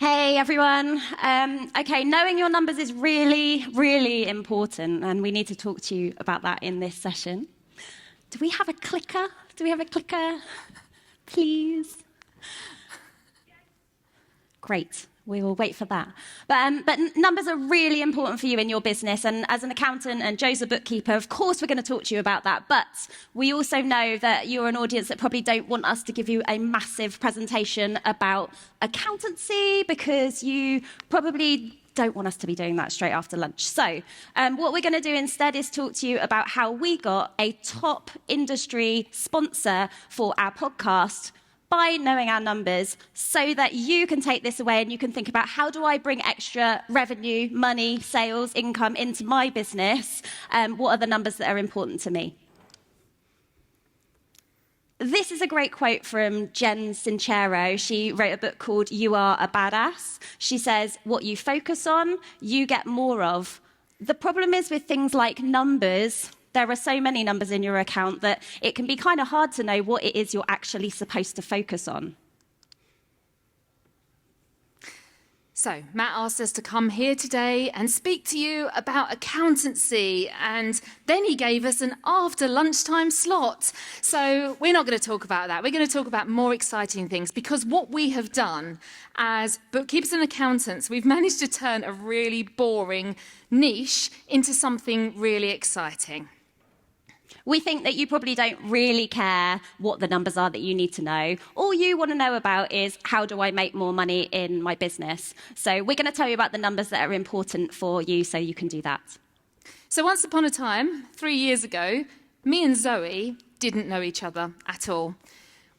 Hey everyone. Okay, knowing your numbers is really, really important, and we need to talk to you about that in this session. Do we have a clicker? Please? Great. We will wait for that. But numbers are really important for you in your business. And as an accountant and Joe's a bookkeeper, of course we're going to talk to you about that. But we also know that you're an audience that probably don't want us to give you a massive presentation about accountancy because you probably don't want us to be doing that straight after lunch. So what we're going to do instead is talk to you about how we got a top industry sponsor for our podcast by knowing our numbers, so that you can take this away and you can think about, how do I bring extra revenue, money, sales, income into my business? What are the numbers that are important to me? This is a great quote from Jen Sincero. She wrote a book called You Are a Badass. She says, what you focus on, you get more of. The problem is with things like numbers, there are so many numbers in your account that it can be kind of hard to know what it is you're actually supposed to focus on. So, Matt asked us to come here today and speak to you about accountancy, and then he gave us an after lunchtime slot. So, we're not going to talk about that. We're going to talk about more exciting things, because what we have done as bookkeepers and accountants, we've managed to turn a really boring niche into something really exciting. We think that you probably don't really care what the numbers are that you need to know. All you want to know about is, how do I make more money in my business? So we're going to tell you about the numbers that are important for you so you can do that. So once upon a time, 3 years ago, me and Zoe didn't know each other at all.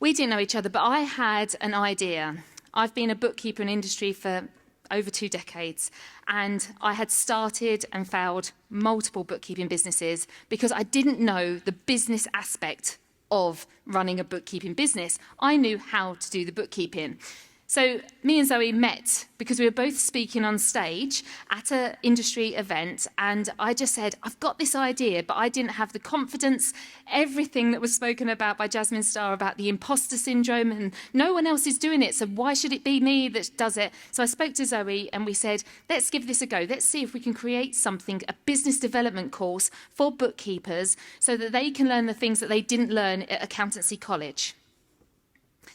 We didn't know each other, but I had an idea. I've been a bookkeeper in industry for over 2 decades, and I had started and failed multiple bookkeeping businesses because I didn't know the business aspect of running a bookkeeping business. I knew how to do the bookkeeping. So me and Zoe met because we were both speaking on stage at an industry event, and I just said, I've got this idea, but I didn't have the confidence, everything that was spoken about by Jasmine Starr about the imposter syndrome, and no one else is doing it, so why should it be me that does it? So I spoke to Zoe and we said, let's give this a go. Let's see if we can create something, a business development course for bookkeepers so that they can learn the things that they didn't learn at accountancy college.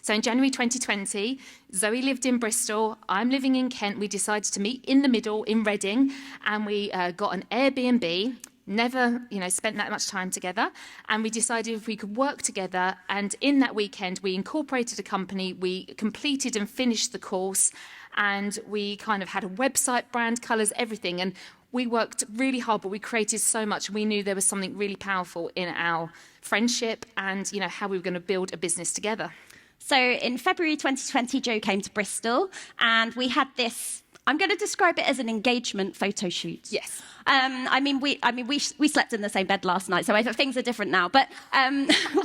So in January 2020, Zoe lived in Bristol, I'm living in Kent. We decided to meet in the middle in Reading, and we got an Airbnb, never spent that much time together, and we decided if we could work together, and in that weekend we incorporated a company, we completed and finished the course, and we kind of had a website, brand, colours, everything, and we worked really hard, but we created so much. We knew there was something really powerful in our friendship and how we were going to build a business together. So in February 2020, Joe came to Bristol, and we had this, I'm going to describe it as an engagement photo shoot. Yes. We slept in the same bed last night, so things are different now. But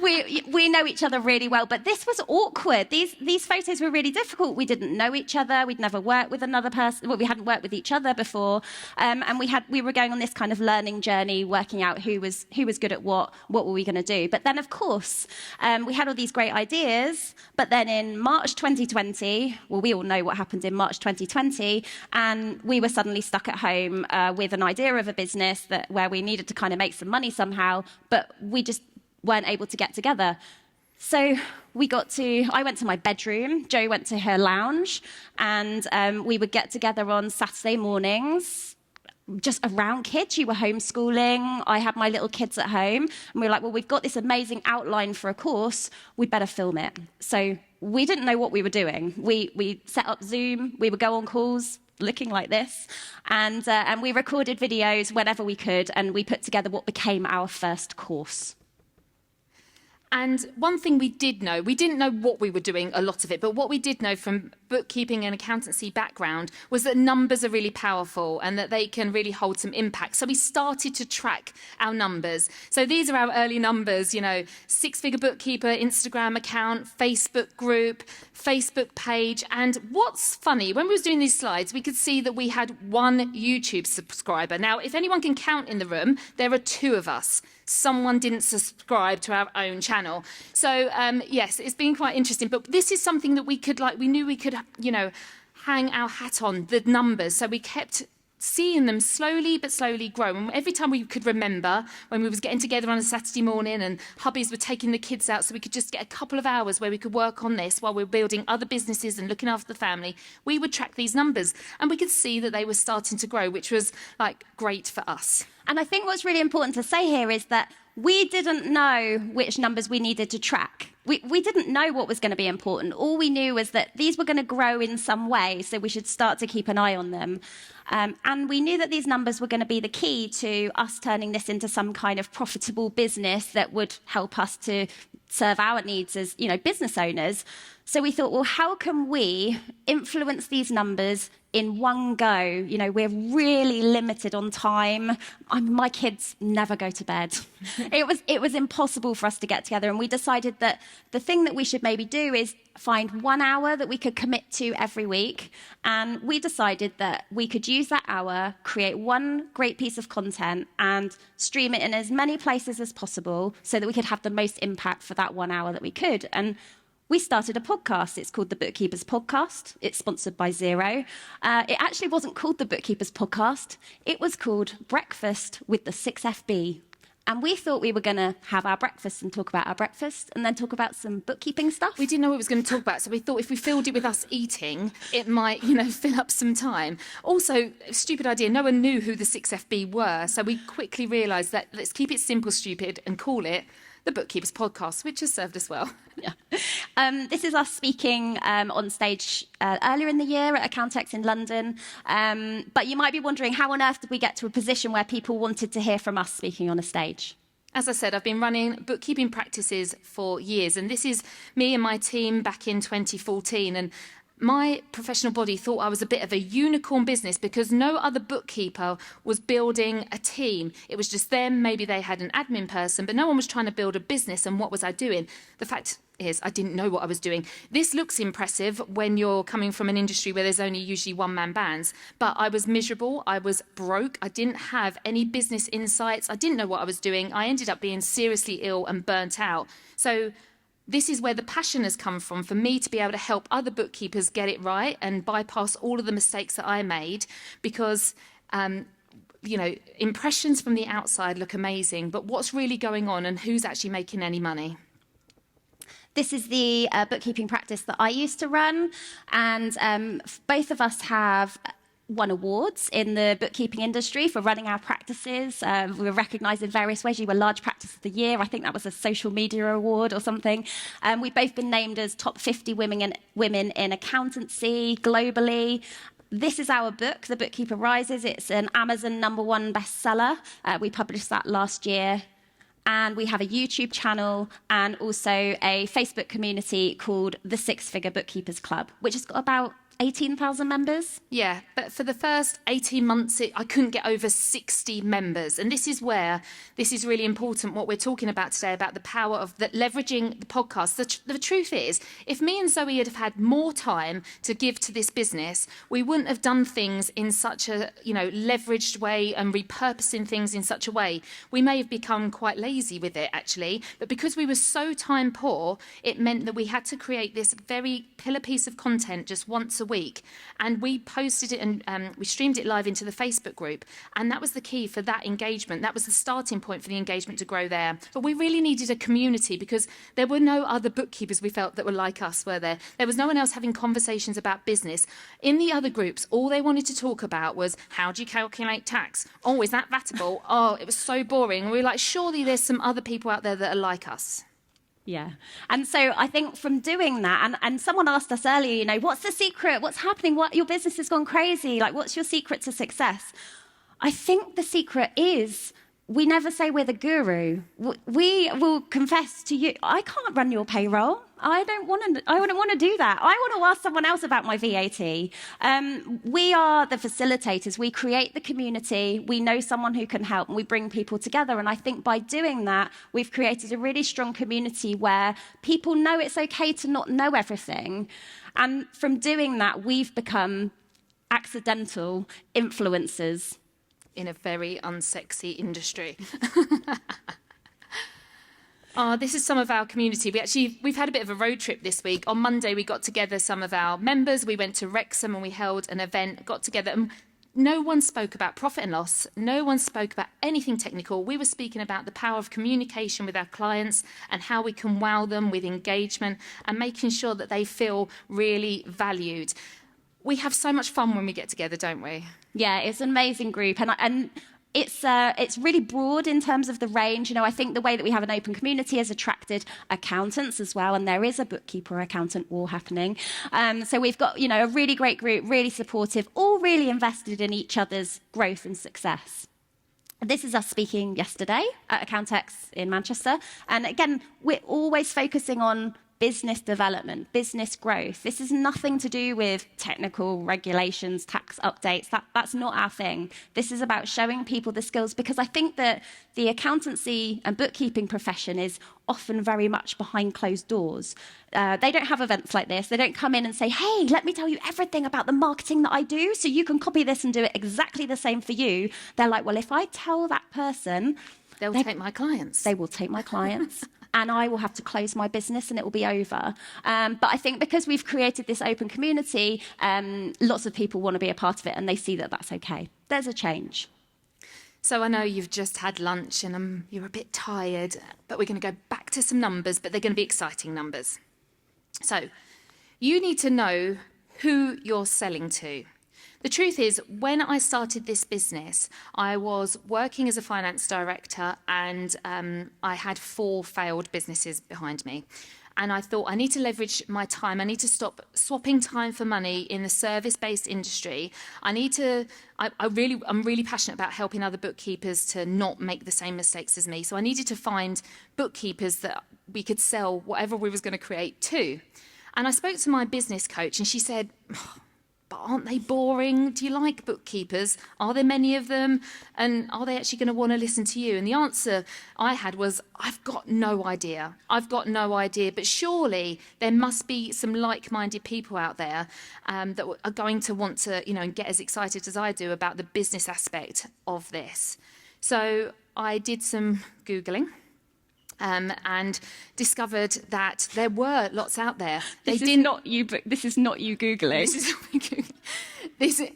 we know each other really well. But this was awkward. These photos were really difficult. We didn't know each other. We'd never worked with another person. Well, we hadn't worked with each other before, and we were going on this kind of learning journey, working out who was good at what were we going to do. But then, of course, we had all these great ideas. But then in March 2020, well, we all know what happened in March 2020, and we were suddenly stuck at home with an idea of a business where we needed to kind of make some money somehow, but we just weren't able to get together. So I went to my bedroom, Joe went to her lounge, and we would get together on Saturday mornings, just around kids. You were homeschooling, I had my little kids at home, and we were like, well, we've got this amazing outline for a course, we'd better film it. So we didn't know what we were doing. We set up Zoom, we would go on calls, looking like this, and we recorded videos whenever we could, and we put together what became our first course. And one thing we didn't know what we were doing, a lot of it, but what we did know from bookkeeping and accountancy background was that numbers are really powerful and that they can really hold some impact. So we started to track our numbers. So these are our early numbers, 6-figure bookkeeper, Instagram account, Facebook group, Facebook page. And what's funny, when we was doing these slides, we could see that we had 1 YouTube subscriber. Now, if anyone can count in the room, there are 2 of us. Someone didn't subscribe to our own channel. So, yes, it's been quite interesting. But this is something that we knew we could, hang our hat on the numbers. So we kept seeing them slowly but slowly grow. And every time we could remember, when we was getting together on a Saturday morning and hubbies were taking the kids out so we could just get a couple of hours where we could work on this while we were building other businesses and looking after the family, we would track these numbers and we could see that they were starting to grow, which was like great for us. And I think what's really important to say here is that we didn't know which numbers we needed to track. We didn't know what was going to be important. All we knew was that these were going to grow in some way, so we should start to keep an eye on them. And we knew that these numbers were going to be the key to us turning this into some kind of profitable business that would help us to serve our needs as, business owners. So we thought, well, how can we influence these numbers in one go? We're really limited on time. My kids never go to bed. It was impossible for us to get together, and we decided that the thing that we should maybe do is find 1 hour that we could commit to every week. And we decided that we could use that hour, create one great piece of content, and stream it in as many places as possible so that we could have the most impact for that 1 hour that we could. And we started a podcast. It's called the Bookkeepers Podcast. It's sponsored by Xero. It actually wasn't called the Bookkeepers Podcast. It was called Breakfast with the 6FB. And we thought we were going to have our breakfast and talk about our breakfast and then talk about some bookkeeping stuff. We didn't know what we was going to talk about, so we thought if we filled it with us eating, it might, fill up some time. Also, stupid idea, no one knew who the 6FB were, so we quickly realised that let's keep it simple, stupid, and call it the Bookkeepers Podcast, which has served us well. Yeah. This is us speaking on stage earlier in the year at Accountex in London. But you might be wondering, how on earth did we get to a position where people wanted to hear from us speaking on a stage? As I said, I've been running bookkeeping practices for years, and this is me and my team back in 2014. And my professional body thought I was a bit of a unicorn business because no other bookkeeper was building a team. It was just them. Maybe they had an admin person, but no one was trying to build a business. And what was I doing? The fact is, I didn't know what I was doing. This looks impressive when you're coming from an industry where there's only usually one-man bands, but I was miserable. I was broke. I didn't have any business insights. I didn't know what I was doing. I ended up being seriously ill and burnt out. So this is where the passion has come from, for me to be able to help other bookkeepers get it right and bypass all of the mistakes that I made, because impressions from the outside look amazing, but what's really going on and who's actually making any money? This is the bookkeeping practice that I used to run, and both of us have won awards in the bookkeeping industry for running our practices. We were recognised in various ways. You were Large Practice of the Year. I think that was a social media award or something. We've both been named as top 50 women in accountancy globally. This is our book, The Bookkeeper Rises. It's an Amazon #1 bestseller. We published that last year. And we have a YouTube channel and also a Facebook community called the Six Figure Bookkeepers Club, which has got about 18,000 members. Yeah, but for the first 18 months, I couldn't get over 60 members. And this is where this is really important, what we're talking about today, about the power of leveraging the podcast. The truth is, if me and Zoe had had more time to give to this business, we wouldn't have done things in such a leveraged way and repurposing things in such a way. We may have become quite lazy with it, actually. But because we were so time poor, it meant that we had to create this very pillar piece of content just once a week, and we posted it and we streamed it live into the Facebook group, and that was the key for that engagement. That was the starting point for the engagement to grow there. But we really needed a community because there were no other bookkeepers, we felt, that were like us, were there? There was no one else having conversations about business. In the other groups, all they wanted to talk about was, how do you calculate tax? Oh, is that vatable? Oh, it was so boring. We were like, surely there's some other people out there that are like us. Yeah. And so I think from doing that, and someone asked us earlier, what's the secret? What's happening? Your business has gone crazy. What's your secret to success? I think the secret is we never say we're the guru. We will confess to you, I can't run your payroll. I don't want to do that. I want to ask someone else about my VAT. We are the facilitators. We create the community. We know someone who can help, and we bring people together. And I think by doing that, we've created a really strong community where people know it's okay to not know everything. And from doing that, we've become accidental influencers. In a very unsexy industry. Oh, this is some of our community. We've had a bit of a road trip this week. On Monday, we got together some of our members. We went to Wrexham and we held an event, got together, and no one spoke about profit and loss. No one spoke about anything technical. We were speaking about the power of communication with our clients and how we can wow them with engagement and making sure that they feel really valued. We have so much fun when we get together, don't we? Yeah, it's an amazing group, and it's really broad in terms of the range. I think the way that we have an open community has attracted accountants as well, and there is a bookkeeper accountant war happening. So we've got a really great group, really supportive, all really invested in each other's growth and success. This is us speaking yesterday at Accountex in Manchester, and again, we're always focusing on business development, business growth. This is nothing to do with technical regulations, tax updates. That's not our thing. This is about showing people the skills, because I think that the accountancy and bookkeeping profession is often very much behind closed doors. They don't have events like this. They don't come in and say, hey, let me tell you everything about the marketing that I do so you can copy this and do it exactly the same for you. They're like, well, if I tell that person... They'll take my clients. They will take my clients. And I will have to close my business and it will be over. But I think because we've created this open community, lots of people want to be a part of it and they see that that's okay. There's a change. So I know you've just had lunch and you're a bit tired, but we're going to go back to some numbers, but they're going to be exciting numbers. So you need to know who you're selling to. The truth is, when I started this business, I was working as a finance director and I had 4 failed businesses behind me. And I thought, I need to leverage my time. I need to stop swapping time for money in the service-based industry. I'm really passionate about helping other bookkeepers to not make the same mistakes as me. So I needed to find bookkeepers that we could sell whatever we was going to create to. And I spoke to my business coach and she said, but aren't they boring? Do you like bookkeepers? Are there many of them? And are they actually going to want to listen to you? And the answer I had was, I've got no idea. But surely there must be some like-minded people out there that are going to want to, get as excited as I do about the business aspect of this. So I did some Googling. And discovered that there were lots out there. This is not you Googling. This is not me Googling.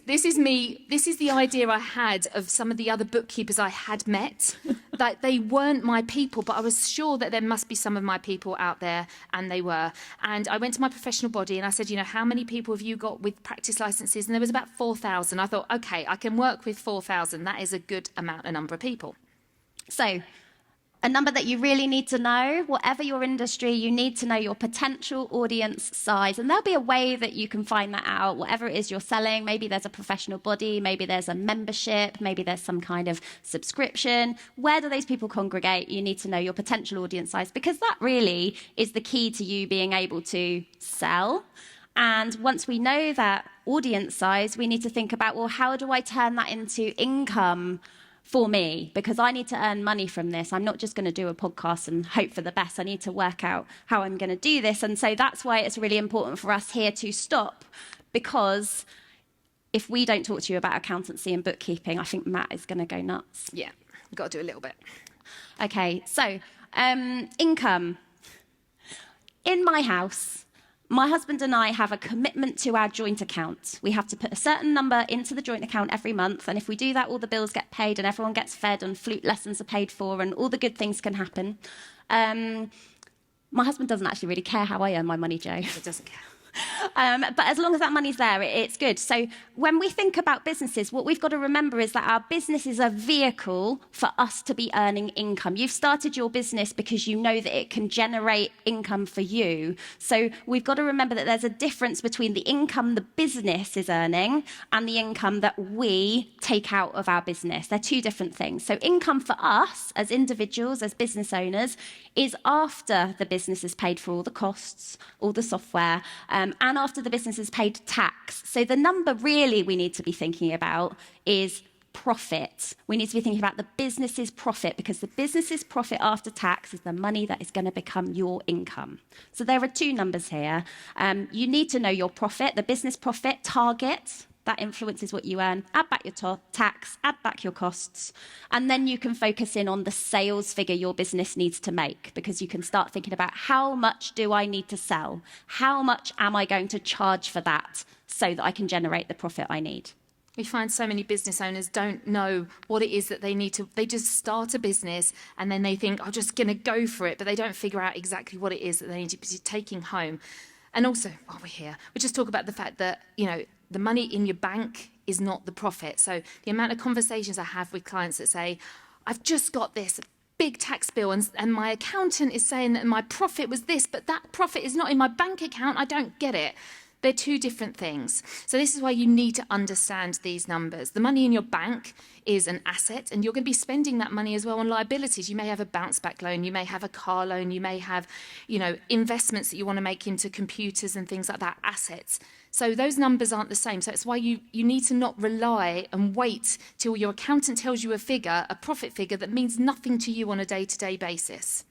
This is me. This is the idea I had of some of the other bookkeepers I had met. That they weren't my people, but I was sure that there must be some of my people out there, and they were. And I went to my professional body and I said, how many people have you got with practice licenses? And there was about 4,000. I thought, okay, I can work with 4,000. That is a good number of people. So, a number that you really need to know, whatever your industry, you need to know your potential audience size. And there'll be a way that you can find that out, whatever it is you're selling. Maybe there's a professional body, maybe there's a membership, maybe there's some kind of subscription. Where do those people congregate? You need to know your potential audience size, because that really is the key to you being able to sell. And once we know that audience size, we need to think about, well, how do I turn that into income for me? Because I need to earn money from this. I'm not just going to do a podcast and hope for the best. I need to work out how I'm going to do this. And so that's why it's really important for us here to stop, because if we don't talk to you about accountancy and bookkeeping, I think Matt is going to go nuts. Yeah, we've got to do a little bit. Okay, so income. In my house, my husband and I have a commitment to our joint account. We have to put a certain number into the joint account every month, and if we do that, all the bills get paid and everyone gets fed and flute lessons are paid for and all the good things can happen. My husband doesn't actually really care how I earn my money, Joe. He doesn't care. But as long as that money's there, it's good. So when we think about businesses, what we've got to remember is that our business is a vehicle for us to be earning income. You've started your business because you know that it can generate income for you. So we've got to remember that there's a difference between the income the business is earning and the income that we take out of our business. They're two different things. So income for us as individuals, as business owners, is after the business has paid for all the costs, all the software, and after the business has paid tax. So the number really we need to be thinking about is profit. We need to be thinking about the business's profit, because the business's profit after tax is the money that is going to become your income. So there are two numbers here. You need to know your profit, the business profit target. That influences what you earn. Add back your tax, add back your costs, and then you can focus in on the sales figure your business needs to make, because you can start thinking about how much do I need to sell? How much am I going to charge for that so that I can generate the profit I need? We find so many business owners don't know what it is that they need to. They just start a business and then they think, I'm just going to go for it, but they don't figure out exactly what it is that they need to be taking home. And also, while we're here, we just talk about the fact that, the money in your bank is not the profit. So the amount of conversations I have with clients that say, I've just got this big tax bill and my accountant is saying that my profit was this, but that profit is not in my bank account. I don't get it. They're two different things. So this is why you need to understand these numbers. The money in your bank is an asset, and you're going to be spending that money as well on liabilities. You may have a bounce back loan, you may have a car loan, you may have, investments that you want to make into computers and things like that, assets. So those numbers aren't the same. So it's why you need to not rely and wait till your accountant tells you a figure, a profit figure that means nothing to you on a day-to-day basis.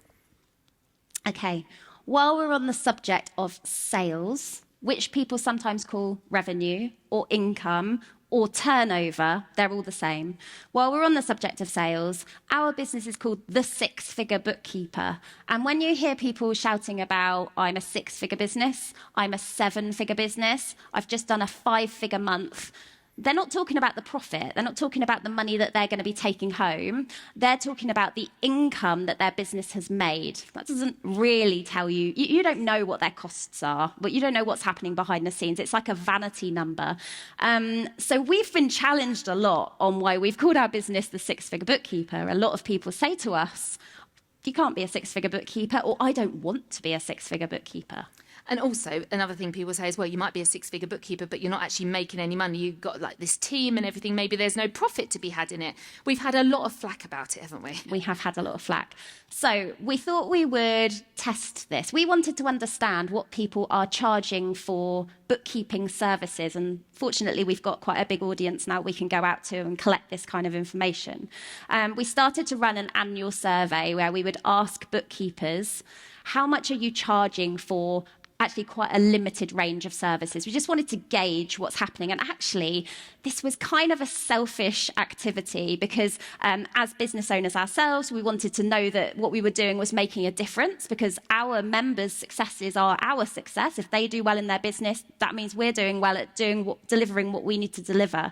Okay, while we're on the subject of sales, which people sometimes call revenue or income or turnover, they're all the same. While we're on the subject of sales, our business is called the Six-Figure Bookkeeper. And when you hear people shouting about, I'm a 6-figure business, I'm a 7-figure business, I've just done a 5-figure month, they're not talking about the profit. They're not talking about the money that they're going to be taking home. They're talking about the income that their business has made. That doesn't really tell you. You don't know what their costs are, but you don't know what's happening behind the scenes. It's like a vanity number. So we've been challenged a lot on why we've called our business the Six-Figure Bookkeeper. A lot of people say to us, you can't be a 6-figure bookkeeper, or I don't want to be a 6-figure bookkeeper. And also, another thing people say is, well, you might be a 6-figure bookkeeper, but you're not actually making any money. You've got like this team and everything. Maybe there's no profit to be had in it. We've had a lot of flack about it, haven't we? We have had a lot of flack. So we thought we would test this. We wanted to understand what people are charging for bookkeeping services. And fortunately, we've got quite a big audience now we can go out to and collect this kind of information. We started to run an annual survey where we would ask bookkeepers, how much are you charging for actually quite a limited range of services? We just wanted to gauge what's happening. And actually, this was kind of a selfish activity because as business owners ourselves, we wanted to know that what we were doing was making a difference, because our members' successes are our success. If they do well in their business, that means we're doing well at delivering what we need to deliver.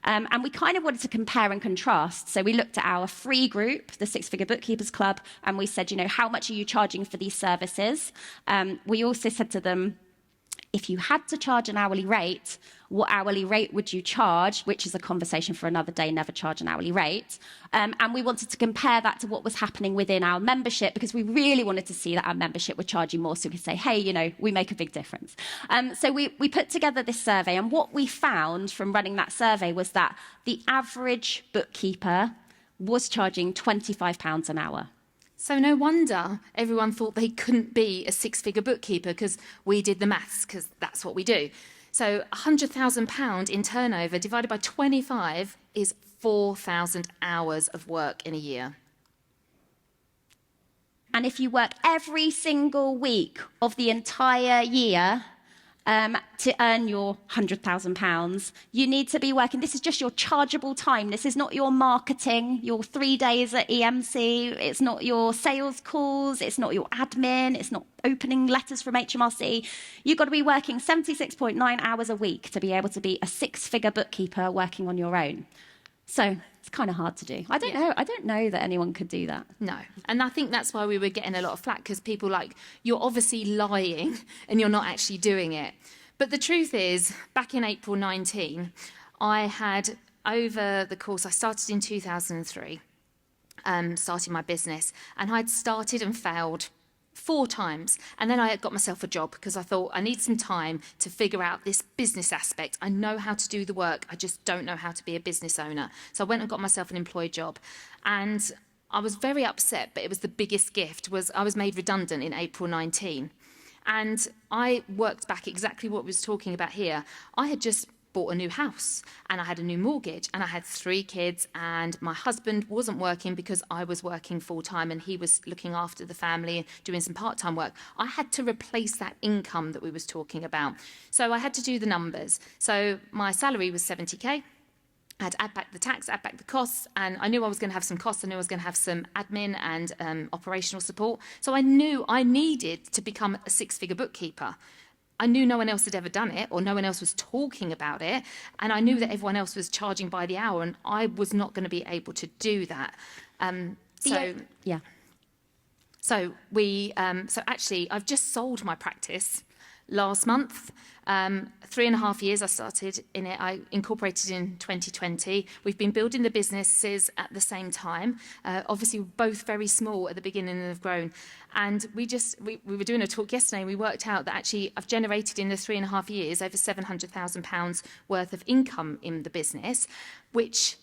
And we kind of wanted to compare and contrast. So we looked at our free group, the Six-Figure Bookkeepers Club, and we said, how much are you charging for these services? We also said to them, if you had to charge an hourly rate, what hourly rate would you charge? Which is a conversation for another day, never charge an hourly rate. And we wanted to compare that to what was happening within our membership, because we really wanted to see that our membership were charging more, so we could say, hey, we make a big difference. So we put together this survey, and what we found from running that survey was that the average bookkeeper was charging £25 an hour. So no wonder everyone thought they couldn't be a 6-figure bookkeeper, because we did the maths, because that's what we do. So £100,000 in turnover divided by 25 is 4,000 hours of work in a year. And if you work every single week of the entire year to earn your £100,000, you need to be working. This is just your chargeable time. This is not your marketing, your 3 days at EMC. It's not your sales calls. It's not your admin. It's not opening letters from HMRC. You've got to be working 76.9 hours a week to be able to be a 6-figure bookkeeper working on your own. So it's kind of hard to do. I don't know that anyone could do that. No. And I think that's why we were getting a lot of flack, because people you're obviously lying and you're not actually doing it. But the truth is, back in April 19, I had, over the course, I started in 2003, starting my business, and I'd started and failed 4 times. And then I got myself a job, because I thought I need some time to figure out this business aspect. I know how to do the work. I just don't know how to be a business owner. So I went and got myself an employed job. And I was very upset, but it was the biggest gift, was I was made redundant in April 19. And I worked back exactly what we was talking about here. I had just bought a new house and I had a new mortgage and I had 3 kids and my husband wasn't working because I was working full-time and he was looking after the family and doing some part-time work. I had to replace that income that we was talking about. So I had to do the numbers. So my salary was 70k. I had to add back the tax, add back the costs, and I knew I was going to have some costs. I knew I was going to have some admin and operational support. So I knew I needed to become a 6-figure bookkeeper. I knew no one else had ever done it, or no one else was talking about it, and I knew that everyone else was charging by the hour, and I was not going to be able to do that. Yeah. So actually, I've just sold my practice last month. 3.5 years I started in it. I incorporated in 2020. We've been building the businesses at the same time. Obviously, we're both very small at the beginning and have grown. And we were doing a talk yesterday and we worked out that actually I've generated in the 3.5 years over £700,000 worth of income in the business, which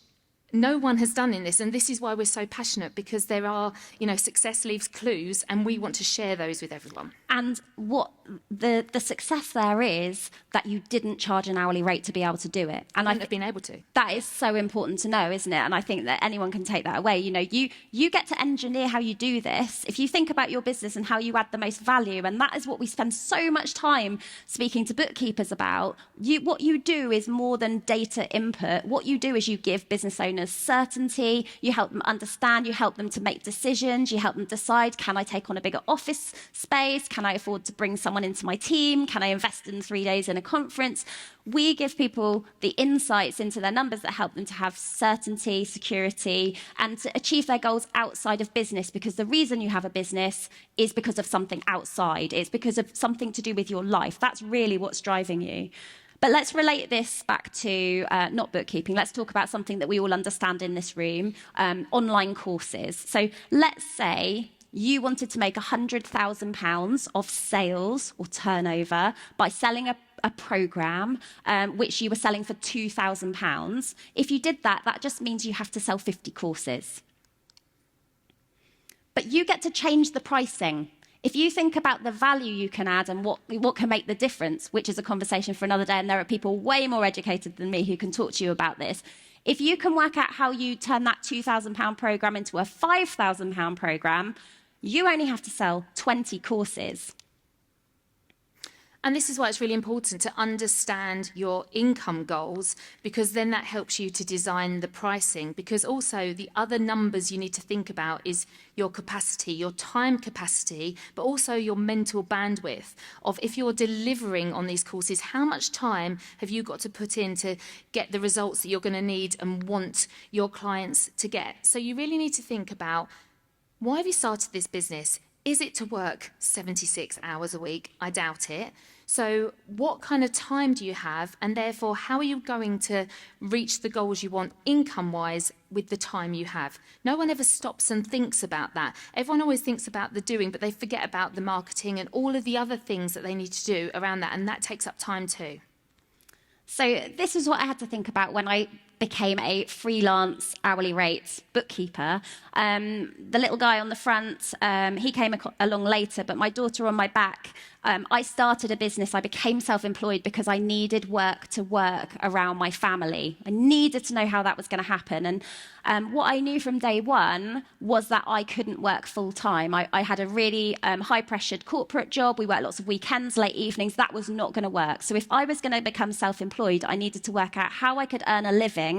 no one has done in this, and this is why we're so passionate, because there are, success leaves clues, and we want to share those with everyone. And what the success there is that you didn't charge an hourly rate to be able to do it. And I wouldn't have been able to. That is so important to know, isn't it? And I think that anyone can take that away. You get to engineer how you do this. If you think about your business and how you add the most value, and that is what we spend so much time speaking to bookkeepers about. What you do is more than data input. What you do is you give business owners certainty. You help them understand. You help them to make decisions. You help them decide, can I take on a bigger office space? Can I afford to bring someone into my team? Can I invest in 3 days in a conference? We give people the insights into their numbers that help them to have certainty, security, and to achieve their goals outside of business, because the reason you have a business is because of something outside. It's because of something to do with your life. That's really what's driving you. But let's relate this back to not bookkeeping. Let's talk about something that we all understand in this room, online courses. So let's say you wanted to make £100,000 of sales or turnover by selling a program which you were selling for £2,000. If you did that, that just means you have to sell 50 courses. But you get to change the pricing. If you think about the value you can add and what can make the difference, which is a conversation for another day, and there are people way more educated than me who can talk to you about this. If you can work out how you turn that £2,000 program into a £5,000 program, you only have to sell 20 courses. And this is why it's really important to understand your income goals, because then that helps you to design the pricing. Because also the other numbers you need to think about is your capacity, your time capacity, but also your mental bandwidth of, if you're delivering on these courses, how much time have you got to put in to get the results that you're going to need and want your clients to get. So you really need to think about, why have you started this business? Is it to work 76 hours a week? I doubt it. So what kind of time do you have? And therefore, how are you going to reach the goals you want income-wise with the time you have? No one ever stops and thinks about that. Everyone always thinks about the doing, but they forget about the marketing and all of the other things that they need to do around that. And that takes up time too. So this is what I had to think about when I became a freelance hourly rate bookkeeper. The little guy on the front, he came along later, but my daughter on my back, I started a business. I became self-employed because I needed work to work around my family. I needed to know how that was going to happen. And what I knew from day one was that I couldn't work full-time. I had a really high-pressured corporate job. We worked lots of weekends, late evenings. That was not going to work. So if I was going to become self-employed, I needed to work out how I could earn a living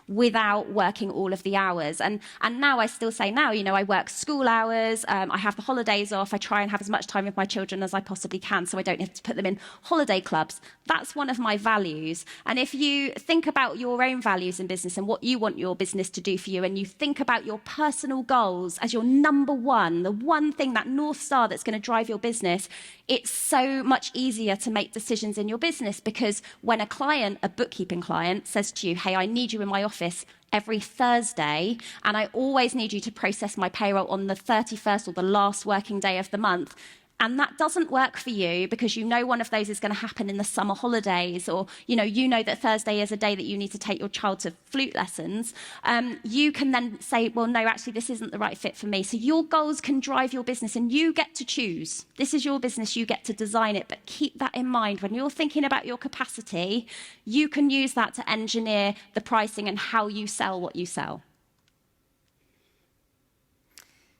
without working all of the hours. And now I still say now, I work school hours. I have the holidays off. I try and have as much time with my children as I possibly can, so I don't have to put them in holiday clubs. That's one of my values. And if you think about your own values in business and what you want your business to do for you, and you think about your personal goals as your number one, the one thing, that North Star that's going to drive your business, it's so much easier to make decisions in your business, because when a client, a bookkeeping client, says to you, hey, I need you in my office every Thursday, and I always need you to process my payroll on the 31st or the last working day of the month, and that doesn't work for you because you know one of those is going to happen in the summer holidays, or you know that Thursday is a day that you need to take your child to flute lessons, you can then say, well, no, actually, this isn't the right fit for me. So your goals can drive your business, and you get to choose. This is your business, you get to design it, but keep that in mind. When you're thinking about your capacity, you can use that to engineer the pricing and how you sell what you sell.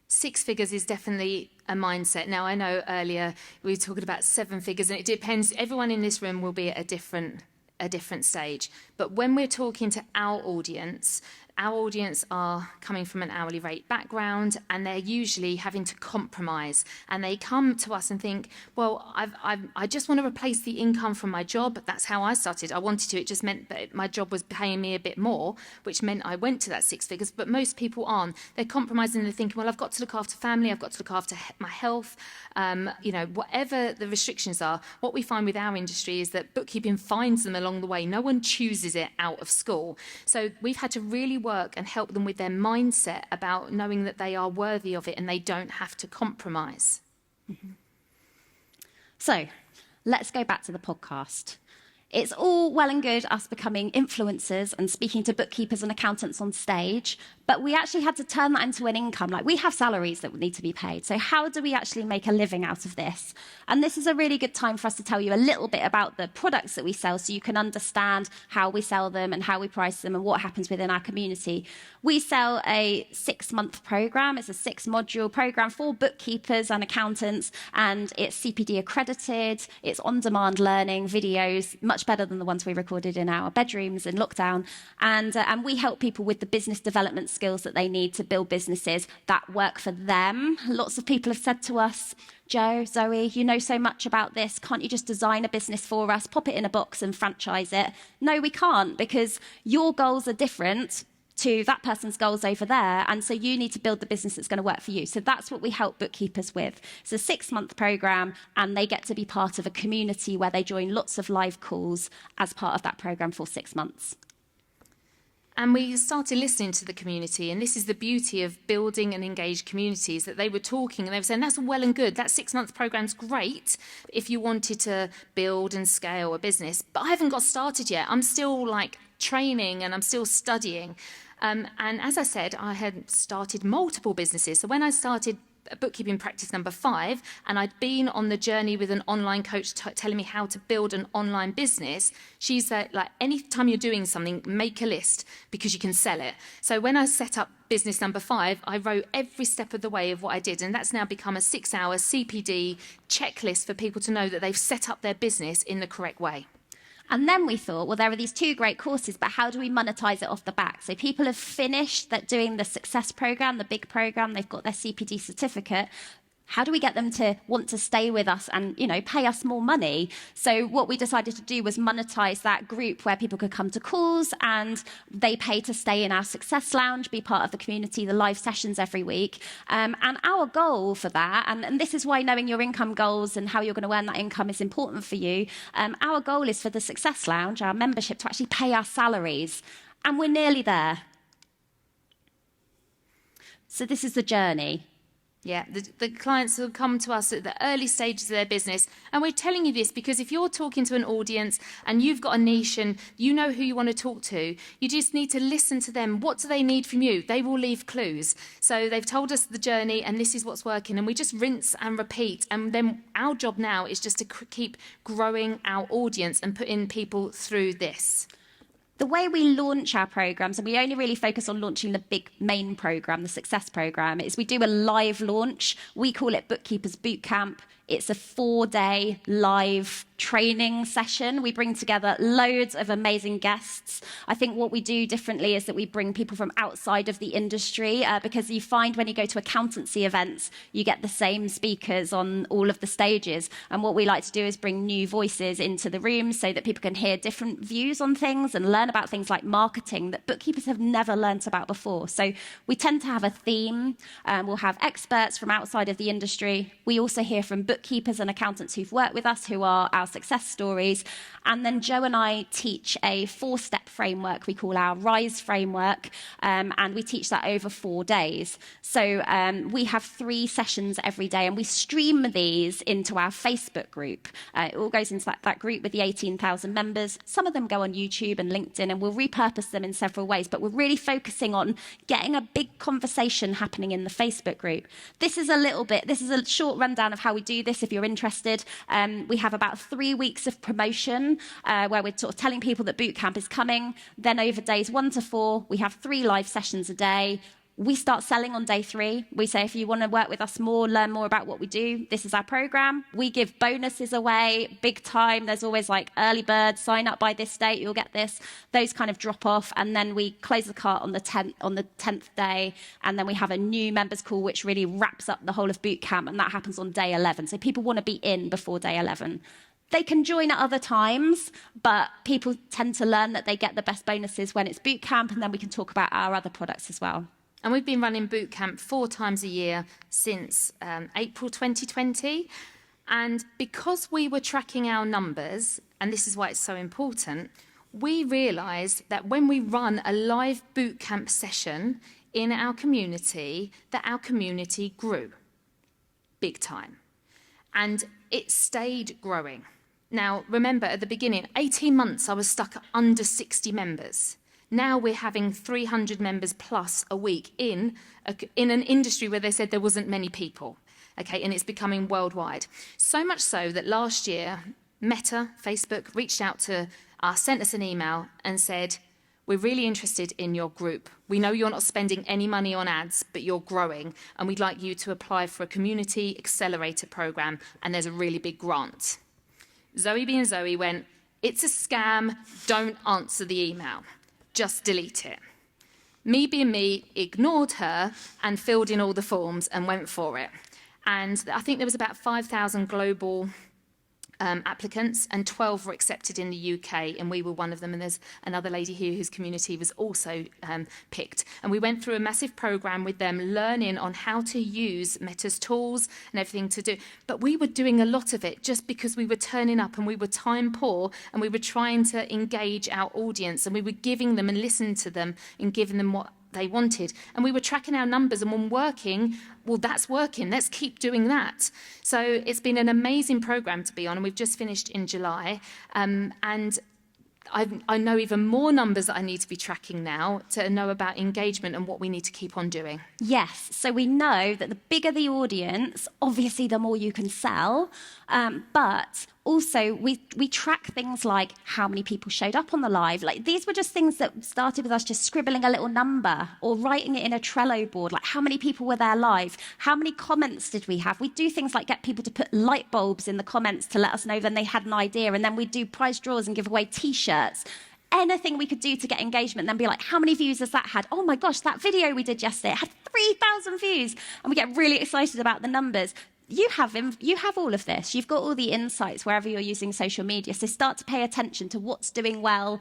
6 figures is definitely a mindset. Now, I know earlier we were talking about 7 figures, and it depends. Everyone in this room will be at a different stage. But when we're talking to our audience are coming from an hourly rate background, and they're usually having to compromise. And they come to us and think, well, I just want to replace the income from my job. That's how I started. I wanted to. It just meant that my job was paying me a bit more, which meant I went to that 6 figures. But most people aren't. They're compromising. They're thinking, well, I've got to look after family. I've got to look after my health. Whatever the restrictions are. What we find with our industry is that bookkeeping finds them along the way. No one chooses it out of school. So we've had to really work and help them with their mindset about knowing that they are worthy of it and they don't have to compromise. Mm-hmm. So let's go back to the podcast. It's all well and good us becoming influencers and speaking to bookkeepers and accountants on stage, but we actually had to turn that into an income. Like, we have salaries that need to be paid. So how do we actually make a living out of this? And this is a really good time for us to tell you a little bit about the products that we sell so you can understand how we sell them and how we price them and what happens within our community. We sell a 6-month program. It's a 6-module program for bookkeepers and accountants, and it's CPD accredited. It's on-demand learning videos, much better than the ones we recorded in our bedrooms in lockdown. And we help people with the business development skills that they need to build businesses that work for them. Lots of people have said to us, Joe, Zoe, you know so much about this. Can't you just design a business for us, pop it in a box and franchise it? No, we can't, because your goals are different to that person's goals over there, and so you need to build the business that's going to work for you. So that's what we help bookkeepers with. It's a 6-month program, and they get to be part of a community where they join lots of live calls as part of that program for 6 months. And we started listening to the community, and this is the beauty of building and engaged communities, that they were talking and they were saying, that's well and good, that 6-month program's great if you wanted to build and scale a business, but I haven't got started yet. I'm still training and I'm still studying. And as I said, I had started multiple businesses. So when I started bookkeeping practice number 5, and I'd been on the journey with an online coach telling me how to build an online business, she said, any time you're doing something, make a list because you can sell it. So when I set up business number 5, I wrote every step of the way of what I did, and that's now become a 6-hour CPD checklist for people to know that they've set up their business in the correct way. And then we thought, well, there are these 2 great courses, but how do we monetize it off the back? So people have finished doing the success program, the big program, they've got their CPD certificate. How do we get them to want to stay with us and, pay us more money? So what we decided to do was monetize that group where people could come to calls and they pay to stay in our Success Lounge, be part of the community, the live sessions every week. And our goal for that, and this is why knowing your income goals and how you're going to earn that income is important for you, our goal is for the Success Lounge, our membership, to actually pay our salaries. And we're nearly there. So this is the journey. Yeah, the clients will come to us at the early stages of their business. And we're telling you this because if you're talking to an audience and you've got a niche and you know who you want to talk to, you just need to listen to them. What do they need from you? They will leave clues. So they've told us the journey and this is what's working. And we just rinse and repeat. And then our job now is just to keep growing our audience and putting people through this. The way we launch our programs, and we only really focus on launching the big main program, the success program, is we do a live launch. We call it Bookkeepers Bootcamp. It's a 4-day live training session. We bring together loads of amazing guests. I think what we do differently is that we bring people from outside of the industry, because you find when you go to accountancy events, you get the same speakers on all of the stages. And what we like to do is bring new voices into the room so that people can hear different views on things and learn about things like marketing that bookkeepers have never learnt about before. So we tend to have a theme. We'll have experts from outside of the industry. We also hear from bookkeepers and accountants who've worked with us, who are our success stories. And then Joe and I teach a 4-step framework we call our RISE framework, and we teach that over 4 days. So we have 3 sessions every day, and we stream these into our Facebook group. It all goes into that group with the 18,000 members. Some of them go on YouTube and LinkedIn, and we'll repurpose them in several ways, but we're really focusing on getting a big conversation happening in the Facebook group. This is a short rundown of how we do this if you're interested. We have about 3 weeks of promotion where we're sort of telling people that bootcamp is coming. Then over days 1 to 4, we have 3 live sessions a day. We start selling on day 3. We say, if you want to work with us more, learn more about what we do, this is our program. We give bonuses away, big time. There's always like early bird, sign up by this date, you'll get this. Those kind of drop off. And then we close the cart on the 10th day. And then we have a new members call, which really wraps up the whole of boot camp. And that happens on day 11. So people want to be in before day 11. They can join at other times, but people tend to learn that they get the best bonuses when it's boot camp. And then we can talk about our other products as well. And we've been running boot camp 4 times a year since April 2020. And because we were tracking our numbers, and this is why it's so important, we realised that when we run a live boot camp session in our community, that our community grew big time. And it stayed growing. Now, remember, at the beginning, 18 months, I was stuck at under 60 members. Now we're having 300 members plus a week in an industry where they said there wasn't many people, okay, and it's becoming worldwide. So much so that last year, Meta, Facebook, reached out to us, sent us an email and said, we're really interested in your group. We know you're not spending any money on ads, but you're growing, and we'd like you to apply for a community accelerator program, and there's a really big grant. Zoe being Zoe went, it's a scam, don't answer the email. Just delete it. Me being me, ignored her and filled in all the forms and went for it. And I think there was about 5,000 global applicants, and 12 were accepted in the UK, and we were one of them. And there's another lady here whose community was also picked. And we went through a massive program with them, learning on how to use Meta's tools and everything to do. But we were doing a lot of it just because we were turning up and we were time poor, and we were trying to engage our audience, and we were giving them and listening to them and giving them what they wanted. And we were tracking our numbers, and when working, well, that's working. Let's keep doing that. So it's been an amazing program to be on, and we've just finished in July. And I know even more numbers that I need to be tracking now to know about engagement and what we need to keep on doing. Yes, so we know that the bigger the audience, obviously the more you can sell, but also we track things like how many people showed up on the live. Like, these were just things that started with us just scribbling a little number or writing it in a Trello board, like how many people were there live, how many comments did we have. We do things like get people to put light bulbs in the comments to let us know when they had an idea, and then we do prize draws and give away t-shirts. Anything we could do to get engagement, and then be like, how many views has that had? Oh my gosh, that video we did yesterday had 3,000 views. And we get really excited about the numbers. You have all of this. You've got all the insights wherever you're using social media. So start to pay attention to what's doing well,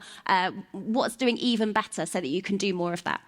what's doing even better, so that you can do more of that.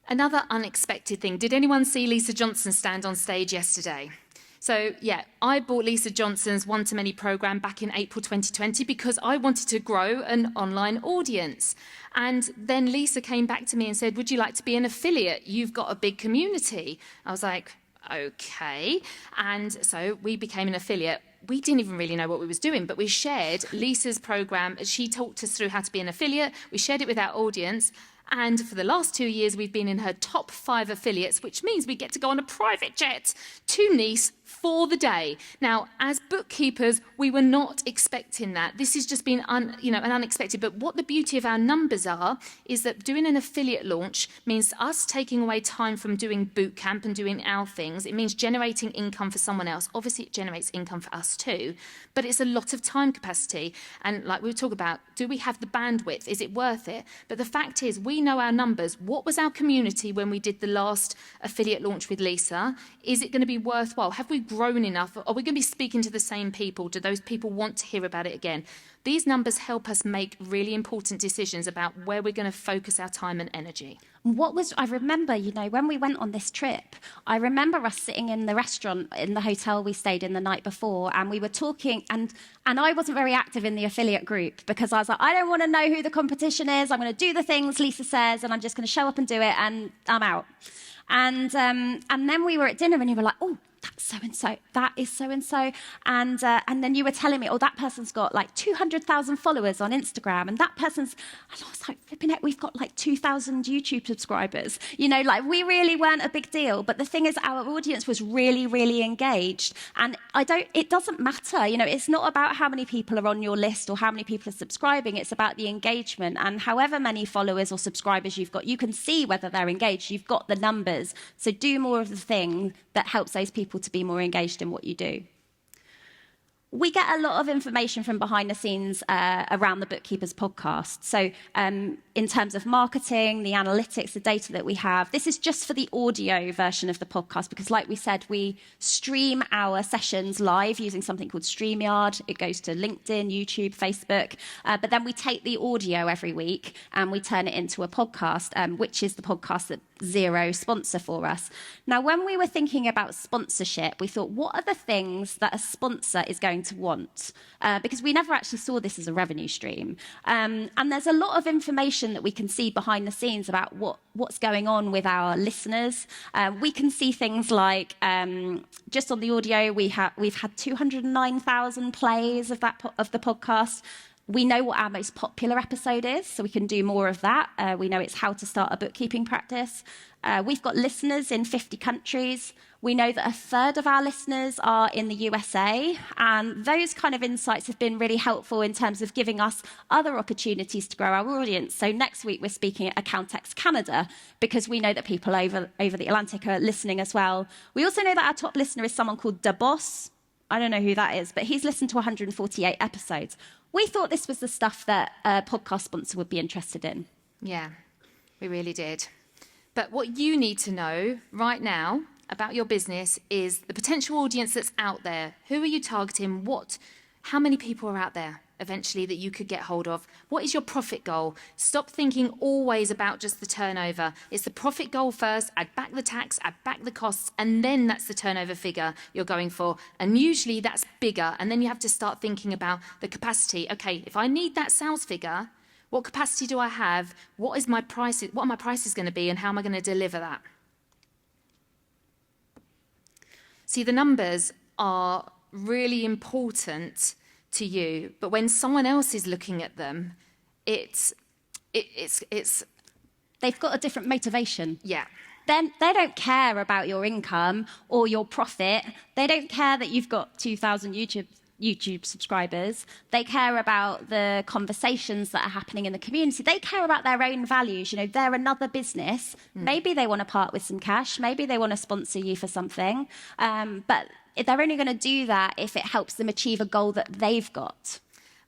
Another unexpected thing. Did anyone see Lisa Johnson stand on stage yesterday? So, yeah, I bought Lisa Johnson's one-to-many program back in April 2020 because I wanted to grow an online audience. And then Lisa came back to me and said, would you like to be an affiliate? You've got a big community. I was like, okay. And so we became an affiliate. We didn't even really know what we was doing, but we shared Lisa's program. She talked us through how to be an affiliate. We shared it with our audience. And for the last 2 years, we've been in her top 5 affiliates, which means we get to go on a private jet to Nice for the day. Now, as bookkeepers, we were not expecting that. This has just been an unexpected. But what the beauty of our numbers are is that doing an affiliate launch means us taking away time from doing boot camp and doing our things. It means generating income for someone else. Obviously, it generates income for us too, but it's a lot of time capacity. And like we talk about, do we have the bandwidth? Is it worth it? But the fact is, we know our numbers. What was our community when we did the last affiliate launch with Lisa? Is it going to be worthwhile? Have we we've grown enough? Are we going to be speaking to the same people? Do those people want to hear about it again? These numbers help us make really important decisions about where we're going to focus our time and energy. I remember, when we went on this trip, I remember us sitting in the restaurant in the hotel we stayed in the night before, and we were talking, and I wasn't very active in the affiliate group because I was like, I don't want to know who the competition is. I'm going to do the things Lisa says, and I'm just going to show up and do it, and I'm out. And then we were at dinner, and you were like, oh, that's so-and-so, that is so-and-so. And then you were telling me, oh, that person's got like 200,000 followers on Instagram, and that person's, and I was like, flipping heck, we've got like 2,000 YouTube subscribers. We really weren't a big deal. But the thing is, our audience was really, really engaged. And it doesn't matter, it's not about how many people are on your list or how many people are subscribing. It's about the engagement. And however many followers or subscribers you've got, you can see whether they're engaged. You've got the numbers. So do more of the thing that helps those people to be more engaged in what you do. We get a lot of information from behind the scenes around the Bookkeepers podcast. So in terms of marketing, the analytics, the data that we have, this is just for the audio version of the podcast because, like we said, we stream our sessions live using something called StreamYard. It goes to LinkedIn, YouTube, Facebook. But then we take the audio every week and we turn it into a podcast, which is the podcast that Xero sponsor for us. Now, when we were thinking about sponsorship, we thought, what are the things that a sponsor is going to want? Because we never actually saw this as a revenue stream. And there's a lot of information that we can see behind the scenes about what's going on with our listeners. We can see things like, just on the audio, we've had 209,000 plays of the podcast. We know what our most popular episode is, so we can do more of that. We know it's how to start a bookkeeping practice. We've got listeners in 50 countries. We know that a third of our listeners are in the USA, and those kind of insights have been really helpful in terms of giving us other opportunities to grow our audience. So next week we're speaking at Accountex Canada because we know that people over the Atlantic are listening as well. We also know that our top listener is someone called Da Boss. I don't know who that is, but he's listened to 148 episodes. We thought this was the stuff that a podcast sponsor would be interested in. Yeah, we really did. But what you need to know right now about your business is the potential audience that's out there. Who are you targeting? How many people are out there eventually that you could get hold of? What is your profit goal? Stop thinking always about just the turnover. It's the profit goal first, add back the tax, add back the costs, and then that's the turnover figure you're going for. And usually that's bigger. And then you have to start thinking about the capacity. Okay, if I need that sales figure, what capacity do I have? What are my prices going to be, and how am I going to deliver that? See, the numbers are really important to you, but when someone else is looking at them, it's they've got a different motivation. Yeah. Then they don't care about your income or your profit. They don't care that you've got 2,000 YouTube subscribers. They care about the conversations that are happening in the community. They care about their own values. They're another business. Maybe they want to part with some cash. Maybe they want to sponsor you for something. But they're only going to do that if it helps them achieve a goal that they've got.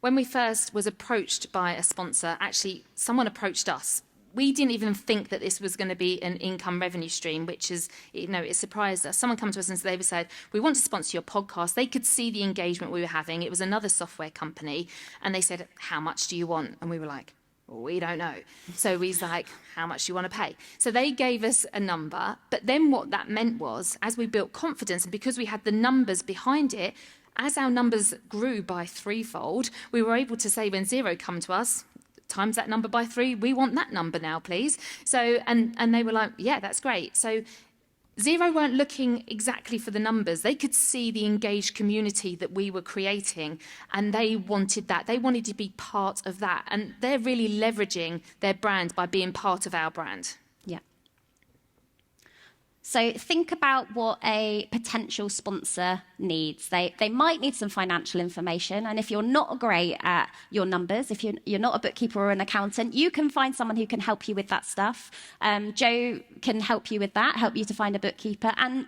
When we first was approached by a sponsor, actually, someone approached us. We didn't even think that this was going to be an income revenue stream, which is, it surprised us. Someone came to us and they said, we want to sponsor your podcast. They could see the engagement we were having. It was another software company. And they said, how much do you want? And we were like, well, we don't know. So we was like, how much do you want to pay? So they gave us a number. But then what that meant was, as we built confidence, and because we had the numbers behind it, as our numbers grew by threefold, we were able to say when Xero come to us, times that number by 3, we want that number now, please. So, and they were like, yeah, that's great. So Xero weren't looking exactly for the numbers. They could see the engaged community that we were creating, and they wanted that. They wanted to be part of that. And they're really leveraging their brand by being part of our brand. Yeah. So think about what a potential sponsor needs. They might need some financial information, and if you're not great at your numbers, if you're not a bookkeeper or an accountant, you can find someone who can help you with that stuff. Joe can help you with that, help you to find a bookkeeper, and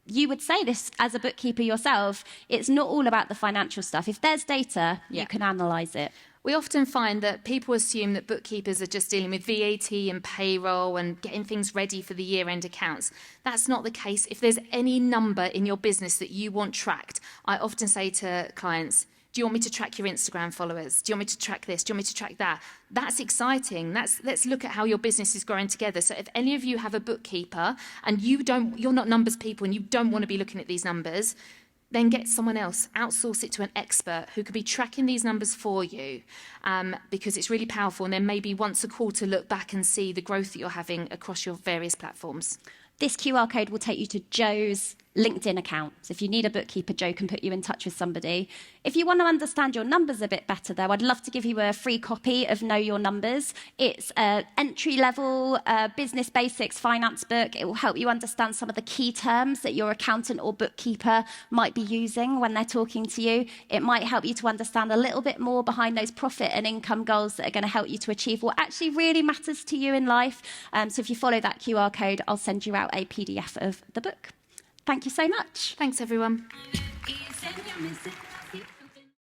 you would say this as a bookkeeper yourself, it's not all about the financial stuff. If there's data, you can analyse it. We often find that people assume that bookkeepers are just dealing with VAT and payroll and getting things ready for the year-end accounts. That's not the case. If there's any number in your business that you want tracked, I often say to clients, do you want me to track your Instagram followers? Do you want me to track this? Do you want me to track that? That's exciting. Let's look at how your business is growing together. So if any of you have a bookkeeper and you're not numbers people and you don't want to be looking at these numbers, then get someone else, outsource it to an expert who could be tracking these numbers for you, because it's really powerful. And then maybe once a quarter look back and see the growth that you're having across your various platforms. This QR code will take you to Joe's LinkedIn account. So if you need a bookkeeper, Joe can put you in touch with somebody. If you want to understand your numbers a bit better, though, I'd love to give you a free copy of Know Your Numbers. It's an entry-level business basics finance book. It will help you understand some of the key terms that your accountant or bookkeeper might be using when they're talking to you. It might help you to understand a little bit more behind those profit and income goals that are going to help you to achieve what actually really matters to you in life. So if you follow that QR code, I'll send you out a PDF of the book. Thank you so much. Thanks, everyone. Is